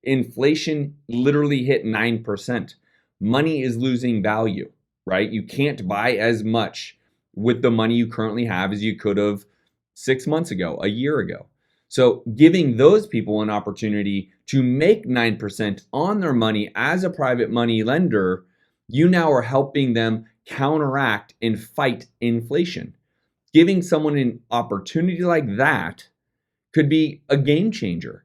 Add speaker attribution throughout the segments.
Speaker 1: Inflation literally hit 9%. Money is losing value, right? You can't buy as much with the money you currently have as you could have 6 months ago, a year ago. So giving those people an opportunity to make 9% on their money as a private money lender, you now are helping them counteract and fight inflation. Giving someone an opportunity like that could be a game changer.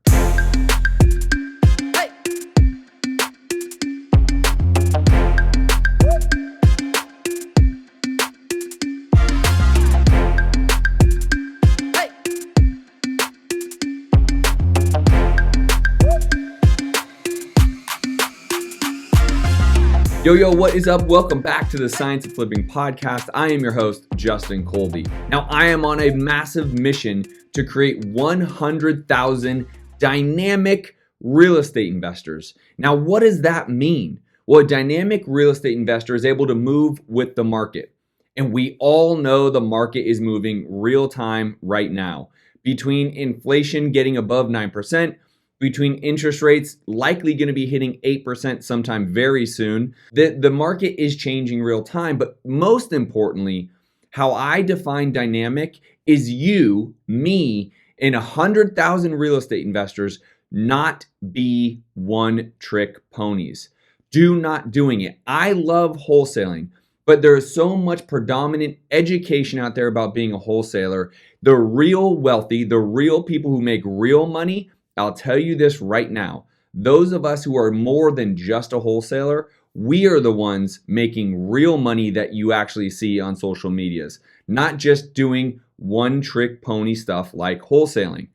Speaker 1: Yo, what is up? Welcome back to the Science of Flipping podcast. I am your host, Justin Colby. Now, I am on a massive mission to create 100,000 dynamic real estate investors. Now, what does that mean? Well, a dynamic real estate investor is able to move with the market. And we all know the market is moving real time right now. Between inflation getting above 9%, between interest rates likely going to be hitting 8% sometime very soon. The market is changing real time, but most importantly, how I define dynamic is you, me, and 100,000 real estate investors not be one-trick ponies. Do not doing it. I love wholesaling, but there is so much predominant education out there about being a wholesaler. The real wealthy, the real people who make real money, I'll tell you this right now, those of us who are more than just a wholesaler, we are the ones making real money that you actually see on social medias, not just doing one-trick pony stuff like wholesaling.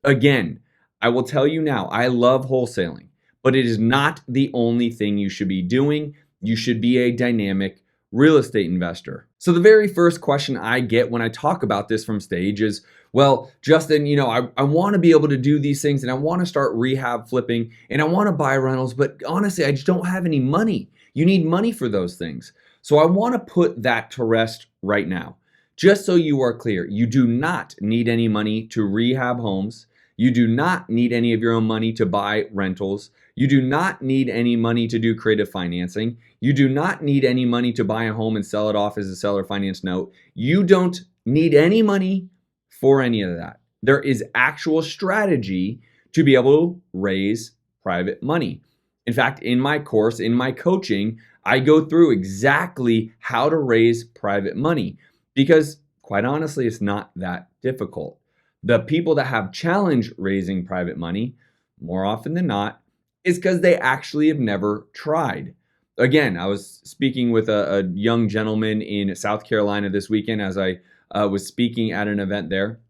Speaker 1: Again, I will tell you now, I love wholesaling, but it is not the only thing you should be doing. You should be a dynamic real estate investor. So the very first question I get when I talk about this from stage is, well, Justin, I want to be able to do these things and I want to start rehab flipping and I want to buy rentals, but honestly, I just don't have any money. You need money for those things. So I want to put that to rest right now. Just so you are clear, you do not need any money to rehab homes. You do not need any of your own money to buy rentals. You do not need any money to do creative financing. You do not need any money to buy a home and sell it off as a seller finance note. You don't need any money for any of that. There is actual strategy to be able to raise private money. In fact, in my course, in my coaching, I go through exactly how to raise private money because quite honestly, it's not that difficult. The people that have challenge raising private money, more often than not, is because they actually have never tried. Again, I was speaking with a young gentleman in South Carolina this weekend as I was speaking at an event there.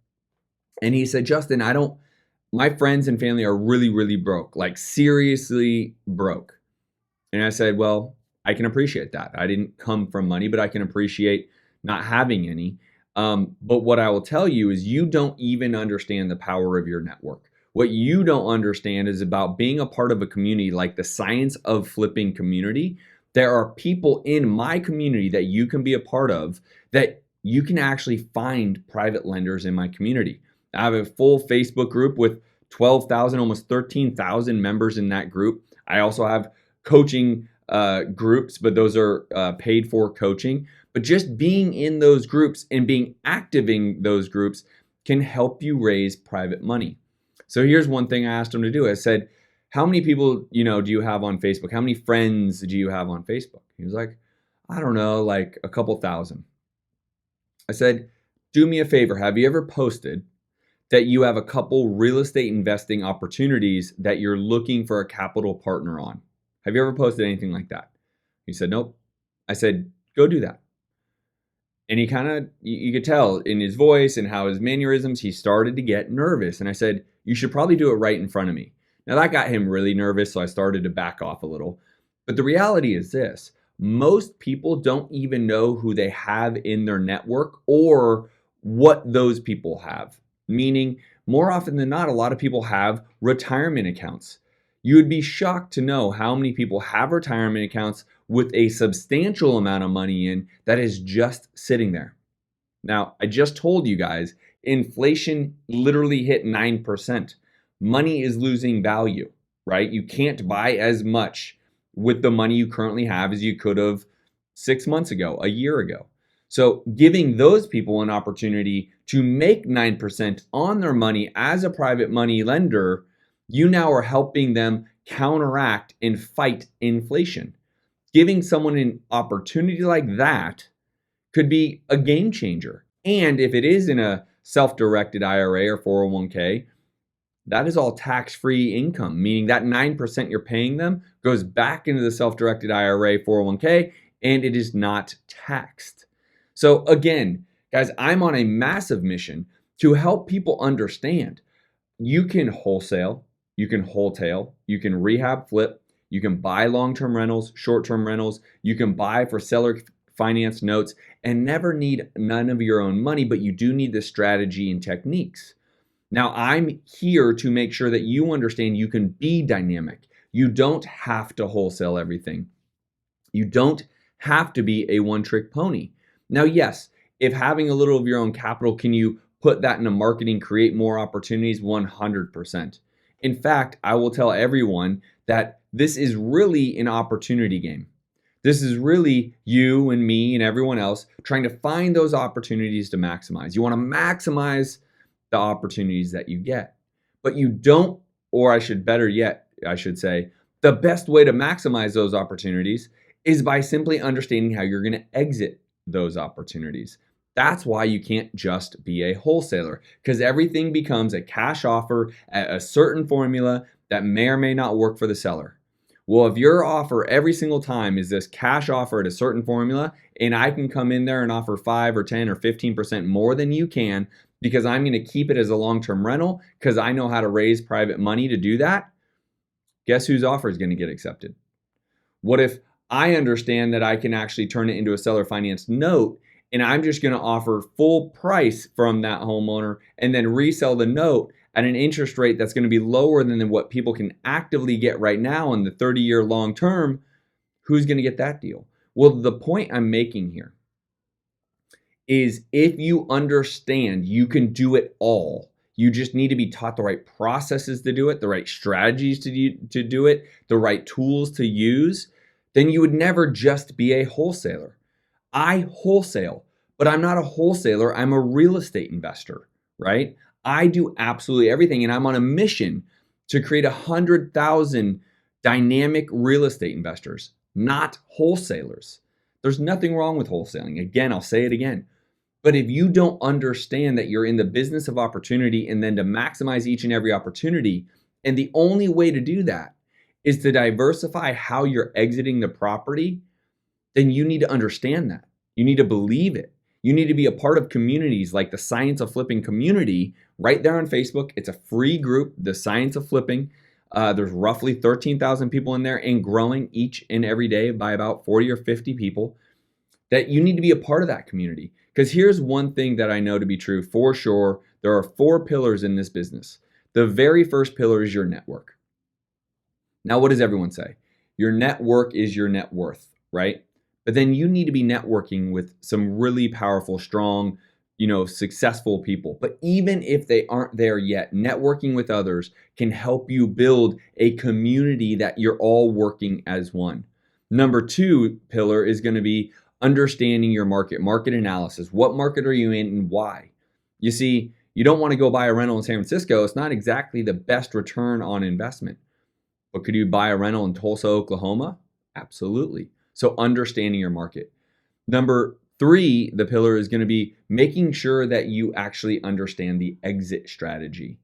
Speaker 1: And he said, Justin, my friends and family are really, really broke, like seriously broke. And I said, well, I can appreciate that. I didn't come from money, but I can appreciate not having any. But what I will tell you is you don't even understand the power of your network. What you don't understand is about being a part of a community like the Science of Flipping community. There are people in my community that you can be a part of that you can actually find private lenders in my community. I have a full Facebook group with 12,000, almost 13,000 members in that group. I also have coaching groups, but those are paid for coaching. But just being in those groups and being active in those groups can help you raise private money. So here's one thing I asked him to do. I said, how many people, do you have on Facebook? How many friends do you have on Facebook? He was like, I don't know, like a couple thousand. I said, do me a favor. Have you ever posted that you have a couple real estate investing opportunities that you're looking for a capital partner on? Have you ever posted anything like that? He said, nope. I said, go do that. And he kind of, you could tell in his voice and how his mannerisms, he started to get nervous. And I said, you should probably do it right in front of me. Now that got him really nervous, so I started to back off a little. But the reality is this, most people don't even know who they have in their network or what those people have. Meaning, more often than not, a lot of people have retirement accounts. You would be shocked to know how many people have retirement accounts with a substantial amount of money in that is just sitting there. Now, I just told you guys, inflation literally hit 9%. Money is losing value. right? You can't buy as much with the money you currently have as you could have 6 months ago, a year ago. So giving those people an opportunity to make 9% on their money as a private money lender, you now are helping them counteract and fight inflation. Giving someone an opportunity like that could be a game changer. And if it is in a self-directed IRA or 401k, that is all tax-free income, meaning that 9% you're paying them goes back into the self-directed IRA, 401k, and it is not taxed. So again, guys, I'm on a massive mission to help people understand you can wholesale, you can wholetail, you can rehab flip, you can buy long-term rentals, short-term rentals, you can buy for seller finance notes and never need none of your own money, but you do need the strategy and techniques. Now, I'm here to make sure that you understand you can be dynamic. You don't have to wholesale everything. You don't have to be a one-trick pony. Now, yes, if having a little of your own capital, can you put that into marketing, create more opportunities? 100%. In fact, I will tell everyone that this is really an opportunity game. This is really you and me and everyone else trying to find those opportunities to maximize. You want to maximize the opportunities that you get, but you don't, or I should say, the best way to maximize those opportunities is by simply understanding how you're going to exit those opportunities. That's why you can't just be a wholesaler, because everything becomes a cash offer at a certain formula that may or may not work for the seller. Well, if your offer every single time is this cash offer at a certain formula, and I can come in there and offer 5 or 10 or 15% more than you can because I'm going to keep it as a long-term rental because I know how to raise private money to do that, guess whose offer is going to get accepted? What if I understand that I can actually turn it into a seller finance note and I'm just going to offer full price from that homeowner and then resell the note at an interest rate that's going to be lower than what people can actively get right now in the 30-year long term? Who's going to get that deal? Well, the point I'm making here is if you understand you can do it all, you just need to be taught the right processes to do it, the right strategies to do it, the right tools to use, then you would never just be a wholesaler. I wholesale, but I'm not a wholesaler. I'm a real estate investor, right? I do absolutely everything, and I'm on a mission to create 100,000 dynamic real estate investors, not wholesalers. There's nothing wrong with wholesaling. Again, I'll say it again. But if you don't understand that you're in the business of opportunity and then to maximize each and every opportunity, and the only way to do that is to diversify how you're exiting the property, then you need to understand that. You need to believe it. You need to be a part of communities like the Science of Flipping community right there on Facebook. It's a free group, the Science of Flipping. There's roughly 13,000 people in there and growing each and every day by about 40 or 50 people. That you need to be a part of that community. Because here's one thing that I know to be true for sure. There are 4 pillars in this business. The very first pillar is your network. Now, what does everyone say? Your network is your net worth, right? But then you need to be networking with some really powerful, strong, successful people. But even if they aren't there yet, networking with others can help you build a community that you're all working as one. Number 2 pillar is going to be understanding your market analysis. What market are you in and why? You see, you don't want to go buy a rental in San Francisco. It's not exactly the best return on investment. But could you buy a rental in Tulsa, Oklahoma? Absolutely. So understanding your market. Number 3, the pillar is going to be making sure that you actually understand the exit strategy.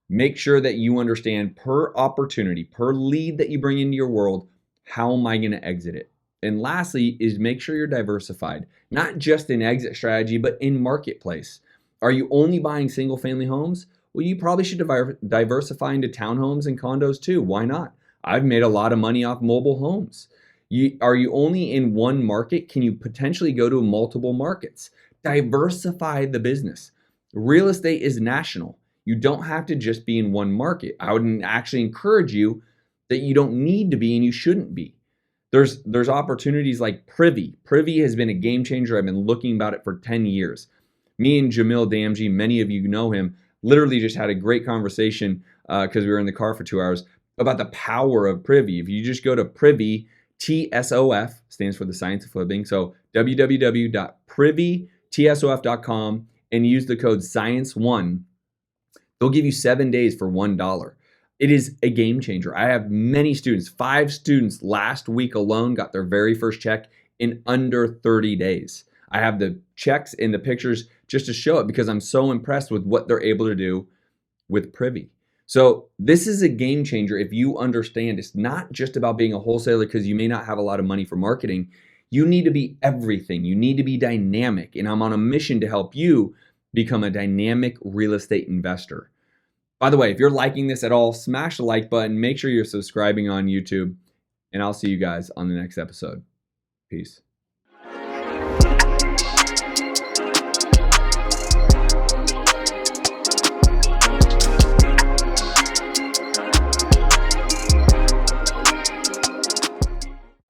Speaker 1: Make sure that you understand per opportunity, per lead that you bring into your world, how am I going to exit it? And lastly is make sure you're diversified, not just in exit strategy, but in marketplace. Are you only buying single family homes? Well, you probably should diversify into townhomes and condos too. Why not? I've made a lot of money off mobile homes. Are you only in one market? Can you potentially go to multiple markets? Diversify the business. Real estate is national. You don't have to just be in one market. I would actually encourage you that you don't need to be and you shouldn't be. There's opportunities like Privy. Privy has been a game changer. I've been looking about it for 10 years. Me and Jamil Damji, many of you know him, literally just had a great conversation because we were in the car for 2 hours about the power of Privy. If you just go to Privy, TSOF, stands for the Science of Flipping. So www.privy.tsof.com and use the code SCIENCE1. They'll give you 7 days for $1. It is a game changer. I have many students, 5 students last week alone got their very first check in under 30 days. I have the checks and the pictures just to show it because I'm so impressed with what they're able to do with Privy. So this is a game changer if you understand it's not just about being a wholesaler because you may not have a lot of money for marketing. You need to be everything. You need to be dynamic. And I'm on a mission to help you become a dynamic real estate investor. By the way, if you're liking this at all, smash the like button. Make sure you're subscribing on YouTube. And I'll see you guys on the next episode. Peace.